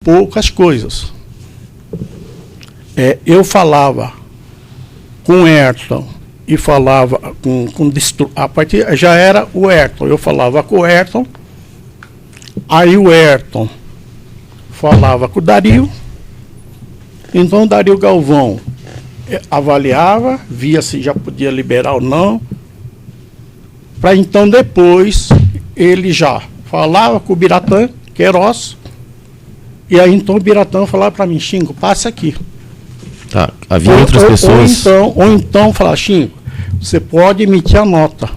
poucas coisas. Eu falava com o Ayrton e falava a partir já era o Ayrton. Eu falava com o Ayrton, aí o Ayrton falava com o Dario. Então o Dario Galvão avaliava, via se já podia liberar ou não, para então depois ele já falava com o Biratã Queiroz, e aí então o Biratã falava para mim: Xingo, passa aqui. Tá, havia outras pessoas. Ou então falar: Xingo, você pode emitir a nota,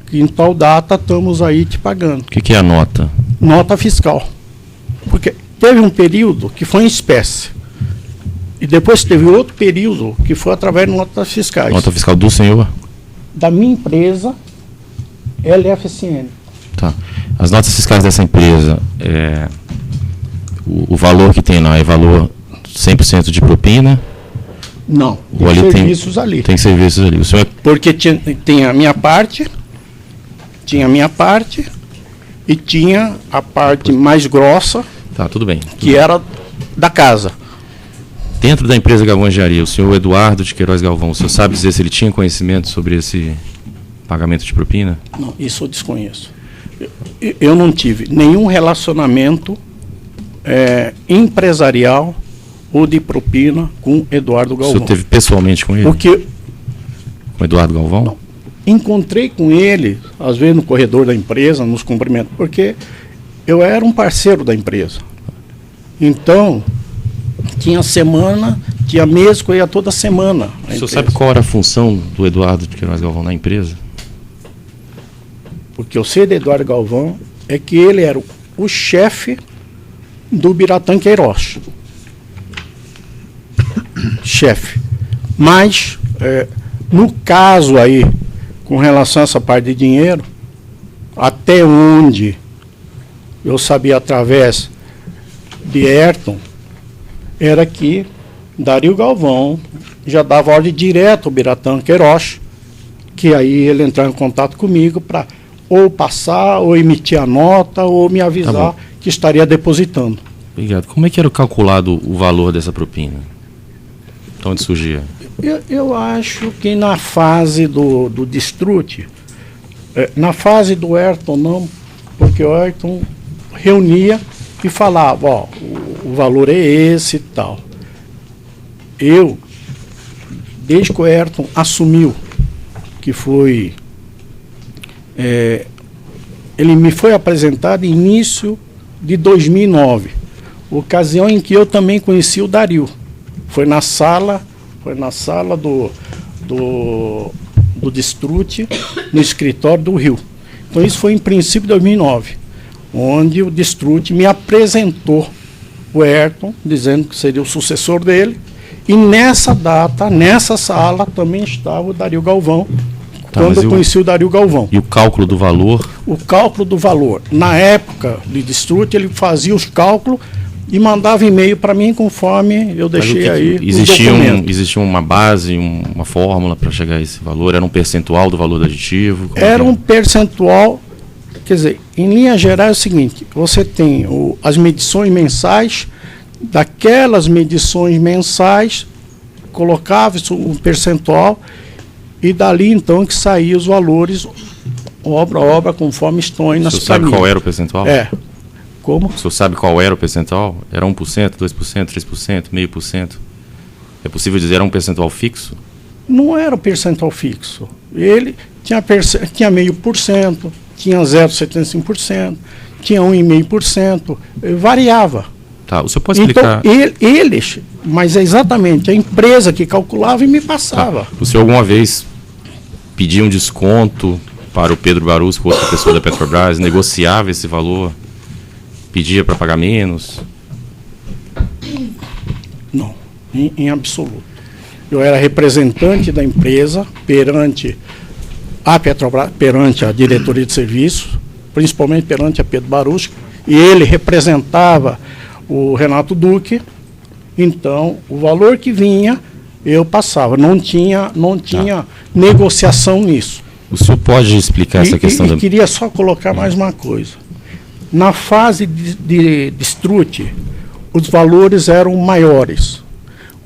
que em tal data estamos aí te pagando. O que é a nota? Nota fiscal. Porque teve um período que foi em espécie. E depois teve outro período que foi através de notas fiscais. Nota fiscal do senhor? Da minha empresa, LFCN. Tá. As notas fiscais dessa empresa, o valor que tem lá é valor 100% de propina? Não, tem serviços ali. Tem serviços ali. O senhor Porque tinha a minha parte, e tinha a parte mais grossa, tá, tudo bem. Que era da casa. Dentro da empresa Galvão Engenharia, o senhor Eduardo de Queiroz Galvão, o senhor sabe dizer se ele tinha conhecimento sobre esse pagamento de propina? Não, isso eu desconheço. Eu não tive nenhum relacionamento empresarial ou de propina com Eduardo Galvão. O senhor teve pessoalmente com ele? Com Eduardo Galvão? Não. Encontrei com ele, às vezes no corredor da empresa, nos cumprimentos, porque eu era um parceiro da empresa. Então, tinha semana, tinha mês que eu ia toda semana. O senhor sabe qual era a função do Eduardo de Queiroz Galvão na empresa? Porque eu sei do Eduardo Galvão é que ele era o chefe do Biratã Queiroz. Chefe. Mas, no caso aí, com relação a essa parte de dinheiro, até onde eu sabia através de Ayrton, era que Dario Galvão já dava ordem direta ao Biratã Queiroz, que aí ele entrava em contato comigo para ou passar, ou emitir a nota, ou me avisar que estaria depositando. Obrigado. Como é que era calculado o valor dessa propina? De onde surgia? Eu acho que na fase do Destrute, na fase do Ayrton não, porque o Ayrton reunia e falava: ó, o valor é esse e tal. Eu, desde que o Ayrton assumiu, que foi... ele me foi apresentado em início de 2009, ocasião em que eu também conheci o Dario. Foi na sala do Destrute, no escritório do Rio. Então isso foi em princípio de 2009, onde o Destrute me apresentou o Ayrton, dizendo que seria o sucessor dele, e nessa data, nessa sala, também estava o Dario Galvão, quando eu conheci o Dario Galvão. E o cálculo do valor? O cálculo do valor. Na época de Destrute, ele fazia os cálculos e mandava e-mail para mim conforme eu deixei aí. Existia uma base, uma fórmula para chegar a esse valor? Era um percentual do valor do aditivo? Era um percentual. Quer dizer, em linha geral é o seguinte: você tem as medições mensais, daquelas medições mensais, colocava um percentual, e dali então que saía os valores, obra a obra, conforme estão aí nas planilhas. O senhor sabe qual era o percentual? Como? O senhor sabe qual era o percentual? Era 1%, 2%, 3%, 0,5%? É possível dizer era um percentual fixo? Não era um percentual fixo. Ele tinha 0,5%, tinha 0,75%, tinha 1,5%, variava. Tá, o senhor pode explicar? Então, eles, mas é exatamente a empresa que calculava e me passava. Tá. O senhor alguma vez pedia um desconto para o Pedro Barusco, outra pessoa da Petrobras, negociava esse valor, pedia para pagar menos? Não, em absoluto. Eu era representante da empresa perante a Petrobras, perante a diretoria de serviços, principalmente perante a Pedro Barusco, e ele representava o Renato Duque. Então, o valor que vinha, eu passava. Não tinha negociação nisso. O senhor pode explicar essa questão? E queria só colocar mais uma coisa. Na fase de Destrute, os valores eram maiores.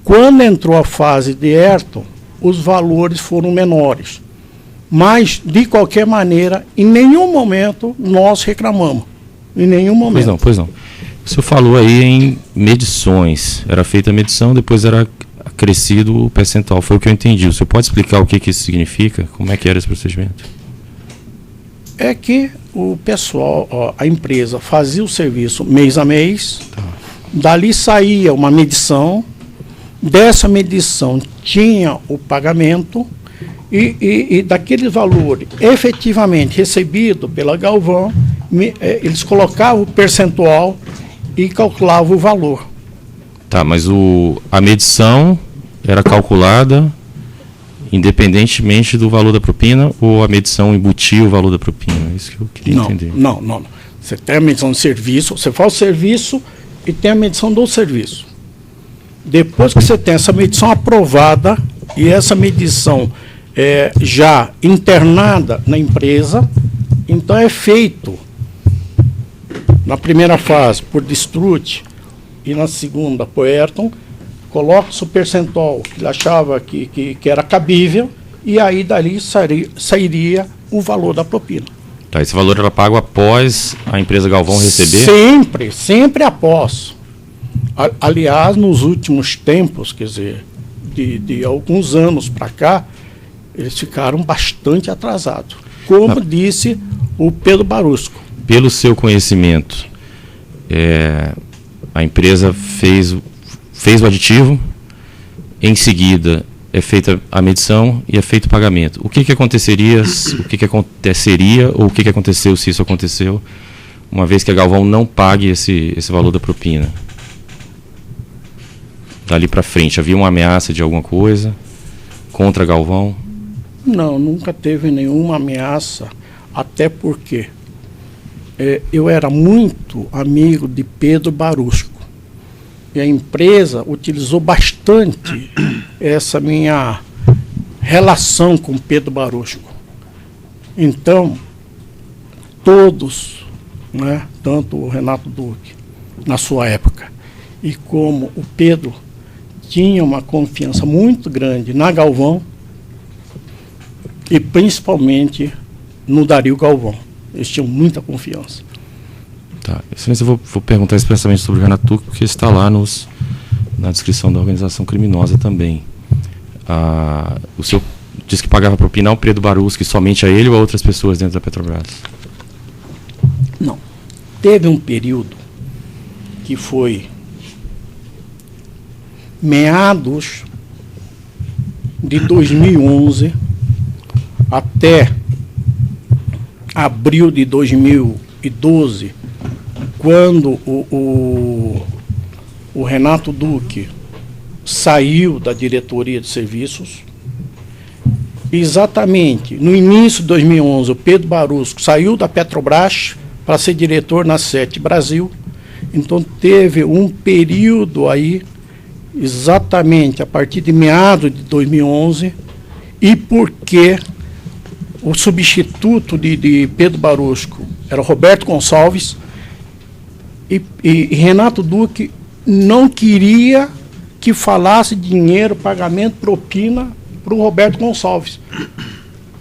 Quando entrou a fase de Ayrton, os valores foram menores. Mas, de qualquer maneira, em nenhum momento nós reclamamos. Em nenhum momento. Pois não. O senhor falou aí em medições. Era feita a medição, depois era acrescido o percentual. Foi o que eu entendi. O senhor pode explicar o que isso significa? Como é que era esse procedimento? É que o pessoal, a empresa fazia o serviço mês a mês, dali saía uma medição, dessa medição tinha o pagamento e daquele valor efetivamente recebido pela Galvão, eles colocavam o percentual e calculavam o valor. Tá, mas a medição era calculada independentemente do valor da propina ou a medição embutia o valor da propina? É isso que eu queria entender. Não. Você tem a medição de serviço, você faz o serviço e tem a medição do serviço. Depois que você tem essa medição aprovada e essa medição já internada na empresa, então é feito na primeira fase por Distrute e na segunda por Ayrton, coloca-se o percentual que ele achava que era cabível e aí dali sairia o valor da propina. Tá, esse valor era pago após a empresa Galvão receber? Sempre após. Aliás, nos últimos tempos, quer dizer, de alguns anos para cá, eles ficaram bastante atrasados. Como disse o Pedro Barusco. Pelo seu conhecimento, a empresa fez o aditivo, em seguida é feita a medição e é feito o pagamento. O que aconteceria ou o que aconteceu se isso aconteceu, uma vez que a Galvão não pague esse valor da propina? Dali para frente, havia uma ameaça de alguma coisa contra a Galvão? Não, nunca teve nenhuma ameaça, até porque eu era muito amigo de Pedro Barusco. E a empresa utilizou bastante essa minha relação com Pedro Barusco. Então, todos, né, tanto o Renato Duque, na sua época, e como o Pedro, tinha uma confiança muito grande na Galvão e principalmente no Dario Galvão. Eles tinham muita confiança. Tá. Excelência, eu vou perguntar expressamente sobre o Renato Duque, porque está lá na descrição da organização criminosa também. O senhor disse que pagava propina ao Pedro Barusco, somente a ele ou a outras pessoas dentro da Petrobras? Não. Teve um período que foi meados de 2011 até abril de 2012, quando o Renato Duque saiu da diretoria de serviços. Exatamente no início de 2011, o Pedro Barusco saiu da Petrobras para ser diretor na SET Brasil. Então teve um período aí, exatamente a partir de meados de 2011, e porque o substituto de Pedro Barusco era Roberto Gonçalves, e Renato Duque não queria que falasse dinheiro, pagamento, propina para o Roberto Gonçalves.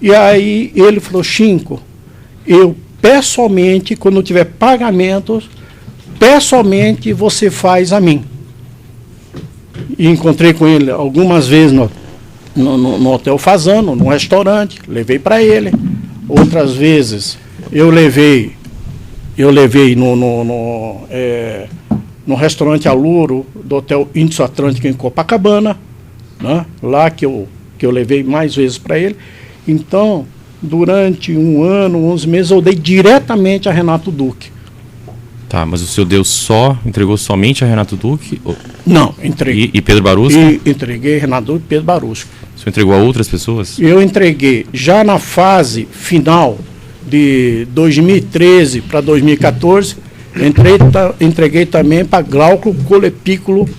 E aí ele falou: Chinco, eu pessoalmente, quando eu tiver pagamentos, pessoalmente você faz a mim. E encontrei com ele algumas vezes no Hotel Fazano, no restaurante, levei para ele. Outras vezes eu levei no restaurante Aluro do Hotel Índice Atlântico em Copacabana, né? Lá que eu levei mais vezes para ele. Então, durante 1 ano, 11 meses, eu dei diretamente a Renato Duque. Tá, mas o senhor entregou somente a Renato Duque? Não, entreguei. E Pedro Barusco? Entreguei Renato Duque e Pedro Barusco. O senhor entregou a outras pessoas? Eu entreguei já na fase final de 2013 para 2014, entreguei também para Glauco Colepículo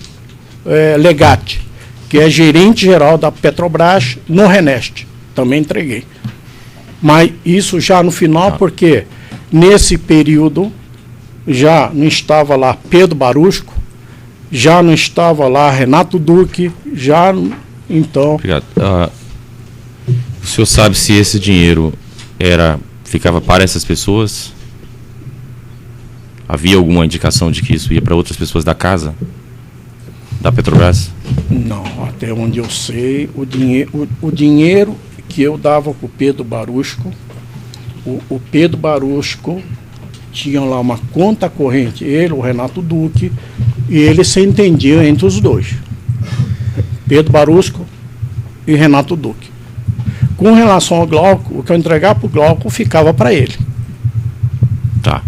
Legatti, que é gerente-geral da Petrobras no Reneste. Também entreguei. Mas isso já no final, porque nesse período já não estava lá Pedro Barusco, já não estava lá Renato Duque, já então... Obrigado. O senhor sabe se esse dinheiro ficava para essas pessoas? Havia alguma indicação de que isso ia para outras pessoas da casa? Da Petrobras? Não, até onde eu sei, o dinheiro que eu dava para o Pedro Barusco, o Pedro Barusco tinha lá uma conta corrente, ele, o Renato Duque, e eles se entendiam entre os dois. Pedro Barusco e Renato Duque. Com relação ao Glauco, o que eu entregava para o Glauco ficava para ele. Tá.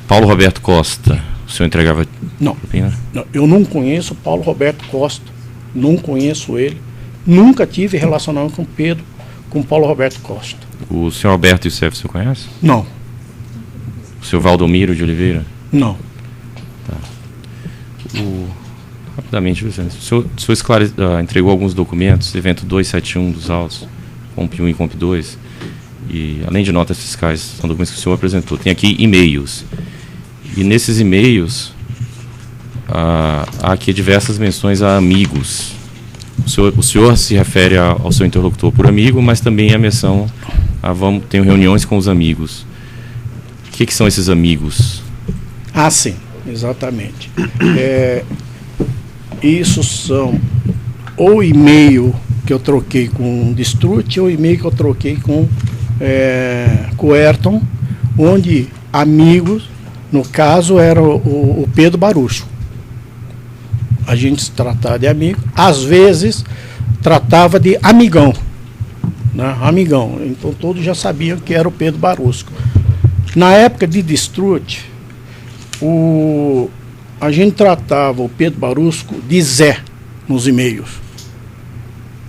Paulo Roberto Costa, o senhor entregava... Não, eu não conheço o Paulo Roberto Costa, não conheço ele, nunca tive relacionamento com Pedro, com Paulo Roberto Costa. O senhor Alberto Youssef, o senhor conhece? Não. O senhor Valdomiro de Oliveira? Não. Tá. Rapidamente, Vicente, o senhor entregou alguns documentos, evento 271 dos autos, COMP 1 e COMP 2, e além de notas fiscais, são documentos que o senhor apresentou. Tem aqui e-mails, e nesses e-mails há aqui diversas menções a amigos. O senhor se refere ao seu interlocutor por amigo, mas também a menção a tenho reuniões com os amigos. O que são esses amigos? Ah, sim, exatamente. Isso são ou e-mail que eu troquei com o Distrut ou e-mail que eu troquei com o Ayrton, onde amigos, no caso, era o Pedro Barusco. A gente se tratava de amigo, às vezes tratava de amigão, né? Amigão. Então todos já sabiam que era o Pedro Barusco. Na época de Distrut, a gente tratava o Pedro Barusco de Zé nos e-mails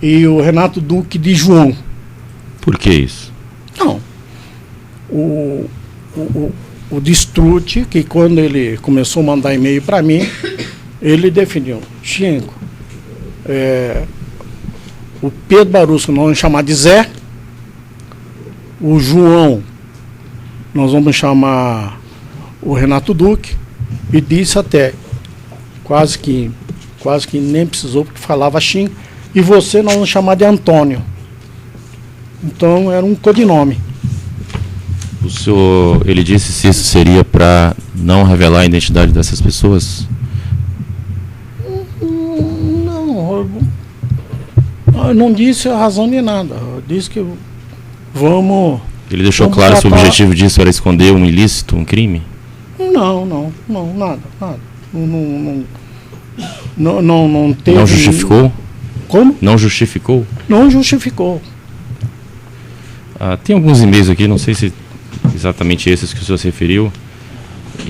e o Renato Duque de João. Por que isso? Não. O Distrut, que quando ele começou a mandar e-mail para mim, ele definiu: Chico, o Pedro Barusco nós vamos chamar de Zé, o João nós vamos chamar o Renato Duque, e disse até, quase que nem precisou, porque falava Chico, e você nós vamos chamar de Antônio. Então era um codinome. O senhor, ele disse se isso seria para não revelar a identidade dessas pessoas? Eu não disse a razão de nada. Eu disse que vamos... Ele deixou claro se o objetivo disso era esconder um ilícito, um crime? Não, nada. Não teve... Não justificou? Como? Não justificou? Não justificou. Tem alguns e-mails aqui, não sei se exatamente esses que o senhor se referiu,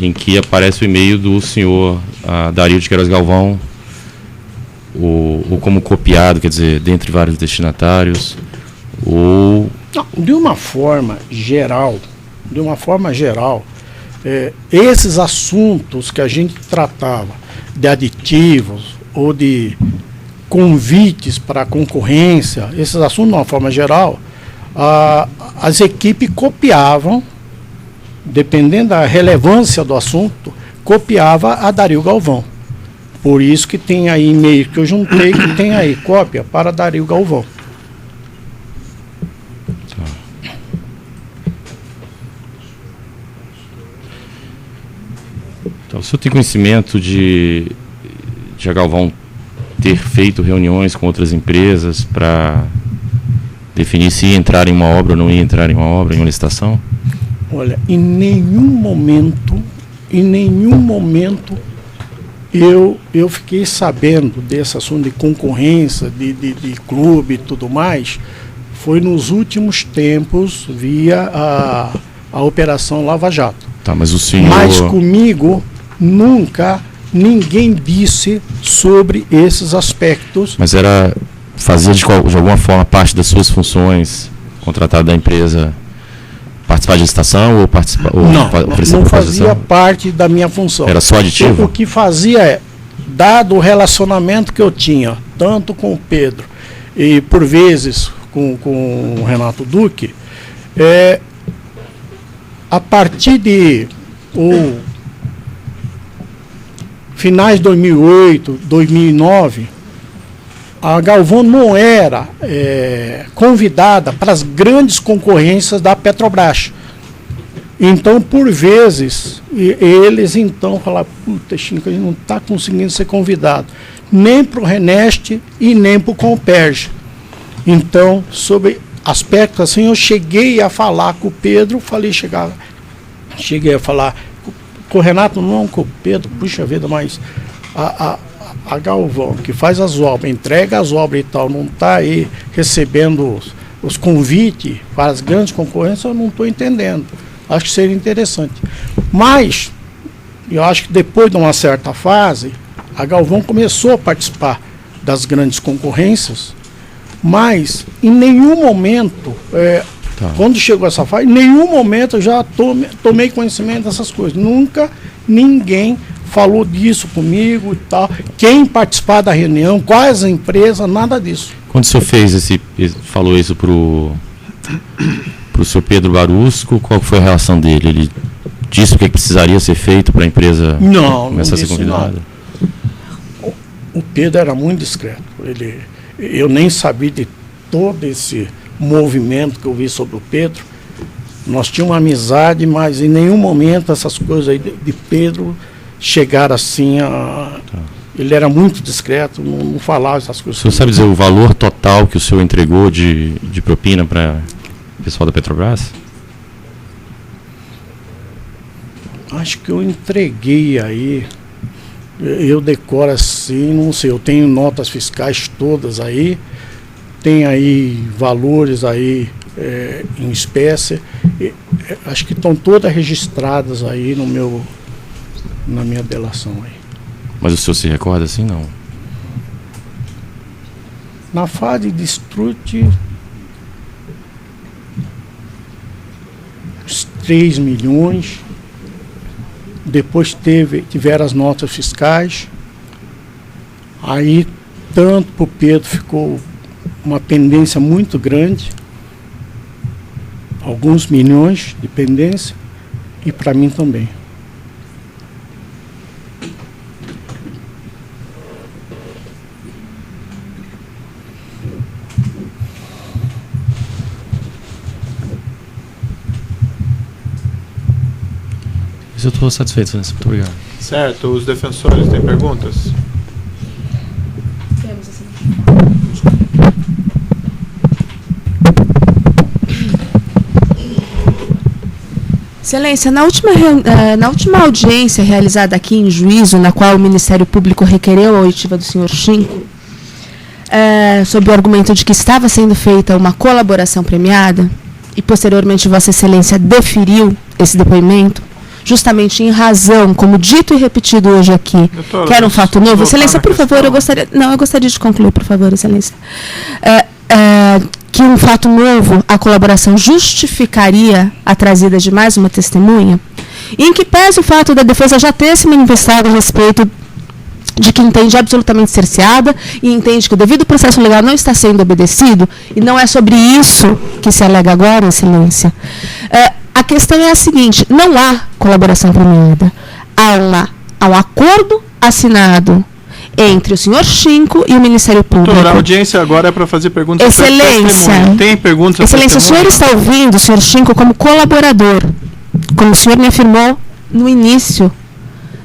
em que aparece o e-mail do senhor Dario de Queiroz Galvão, ou como copiado, quer dizer, dentre vários destinatários, ou... Não, de uma forma geral, esses assuntos que a gente tratava de aditivos ou de convites para concorrência, esses assuntos de uma forma geral, as equipes copiavam, dependendo da relevância do assunto, copiava a Dario Galvão. Por isso que tem aí e-mail que eu juntei, que tem aí cópia para Dario Galvão. Então, o senhor tem conhecimento de a Galvão ter feito reuniões com outras empresas para definir se ia entrar em uma obra ou não ia entrar em uma obra, em uma licitação? Olha, em nenhum momento eu fiquei sabendo desse assunto de concorrência, de clube e tudo mais. Foi nos últimos tempos via a Operação Lava Jato. Tá, mas o senhor... Mas comigo nunca ninguém disse sobre esses aspectos. Mas fazia de alguma forma parte das suas funções, contratado da empresa, participar de licitação ou participar? Não fazia parte da minha função. Era só aditivo? O que fazia dado o relacionamento que eu tinha, tanto com o Pedro e por vezes com o Renato Duque, a partir de finais de 2008, 2009, a Galvão não era convidada para as grandes concorrências da Petrobras. Então, por vezes, eles então falavam, puta, Chico, a gente não está conseguindo ser convidado, nem para o Reneste e nem para o Comperj. Então, sobre aspectos assim, eu cheguei a falar com o Pedro, cheguei a falar com o Renato, não com o Pedro, puxa vida, mas a Galvão, que faz as obras, entrega as obras e tal, não está aí recebendo os convites para as grandes concorrências, eu não estou entendendo. Acho que seria interessante. Mas, eu acho que depois de uma certa fase, a Galvão começou a participar das grandes concorrências, mas em nenhum momento, quando chegou essa fase, em nenhum momento eu já tomei conhecimento dessas coisas. Nunca ninguém falou disso comigo e tal. Quem participar da reunião, quais empresas, nada disso. Quando o senhor falou isso para o senhor Pedro Barusco, qual foi a reação dele? Ele disse o que precisaria ser feito para a empresa começar a ser convidada? O Pedro era muito discreto. Eu nem sabia de todo esse movimento que eu vi sobre o Pedro. Nós tínhamos uma amizade, mas em nenhum momento essas coisas aí de Pedro chegaram assim a... Ele era muito discreto, não falava essas coisas. O senhor sabe dizer o valor total que o senhor entregou de propina para o pessoal da Petrobras? Acho que eu entreguei aí, eu decoro assim, não sei, eu tenho notas fiscais todas aí, tem aí valores aí em espécie, acho que estão todas registradas aí na minha delação aí. Mas o senhor se recorda assim, não? Na fase de Strut, uns 3 milhões. Depois tiveram as notas fiscais. Aí, tanto para o Pedro ficou uma pendência muito grande, alguns milhões de pendência, e para mim também. Eu estou satisfeito, Silêncio. Muito obrigado. Certo. Os defensores têm perguntas? Temos, assim. Excelência, na última audiência realizada aqui em juízo, na qual o Ministério Público requereu a oitiva do senhor Chinco, sob o argumento de que estava sendo feita uma colaboração premiada, e posteriormente Vossa Excelência deferiu esse depoimento, justamente em razão, como dito e repetido hoje aqui, que era um fato novo. Excelência, por favor, eu gostaria de concluir, por favor, Excelência. Que um fato novo, a colaboração justificaria a trazida de mais uma testemunha, e em que pese o fato da defesa já ter se manifestado a respeito de que entende absolutamente cerceada e entende que o devido processo legal não está sendo obedecido, e não é sobre isso que se alega agora, Excelência. A questão é a seguinte: não há colaboração premiada. Há um acordo assinado entre o senhor Chinco e o Ministério Público. Doutora, a audiência agora é para fazer perguntas. Excelência, tem perguntas? Excelência, o senhor está ouvindo o senhor Chinco como colaborador, como o senhor me afirmou no início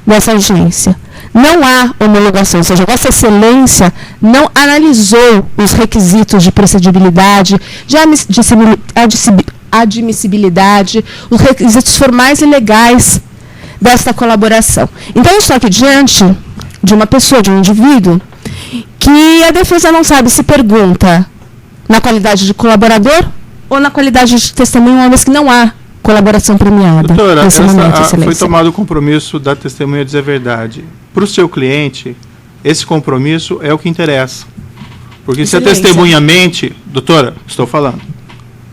dessa audiência. Não há homologação, ou seja, Vossa Excelência não analisou os requisitos de procedibilidade, de admissibilidade, os requisitos formais e legais desta colaboração. Então, eu estou aqui diante de uma pessoa, de um indivíduo, que a defesa não sabe se pergunta na qualidade de colaborador ou na qualidade de testemunha, uma vez que não há colaboração premiada. Doutora, nesse momento, foi tomado o compromisso da testemunha dizer a verdade. Para o seu cliente, esse compromisso é o que interessa. Porque Excelência, se a testemunha mente, doutora, estou falando,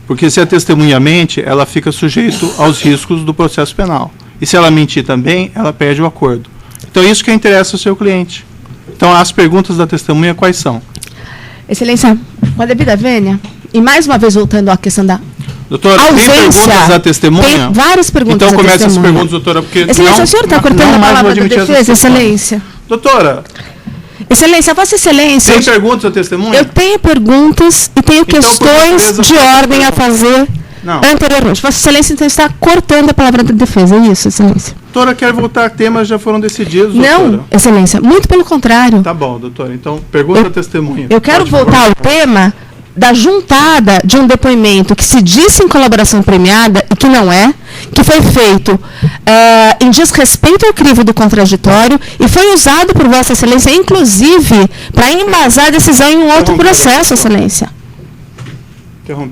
porque se a testemunha mente, ela fica sujeita aos riscos do processo penal. E se ela mentir também, ela perde o acordo. Então, isso que interessa ao seu cliente. Então, as perguntas da testemunha quais são? Excelência, com a devida vênia, e mais uma vez voltando à questão da doutora, ausência, tem perguntas da testemunha? Tem várias perguntas. Então, comece as perguntas, doutora, porque Excelência, o senhor está cortando a palavra da defesa, Excelência? Doutora, Excelência, Vossa Excelência... tem perguntas ao testemunho? Eu tenho perguntas e tenho Então, questões de ordem a fazer anteriormente. Vossa Excelência, então, está cortando a palavra da defesa, é isso, Excelência? Doutora, quer voltar a temas já foram decididos, Não, doutora? Excelência, muito pelo contrário. Tá bom, doutora. Então, pergunta ao testemunho. Eu quero voltar ao tema da juntada de um depoimento que se disse em colaboração premiada e que não é, que foi feito em desrespeito ao crivo do contraditório e foi usado por Vossa Excelência, inclusive, para embasar a decisão em um outro processo, Excelência. Interromper.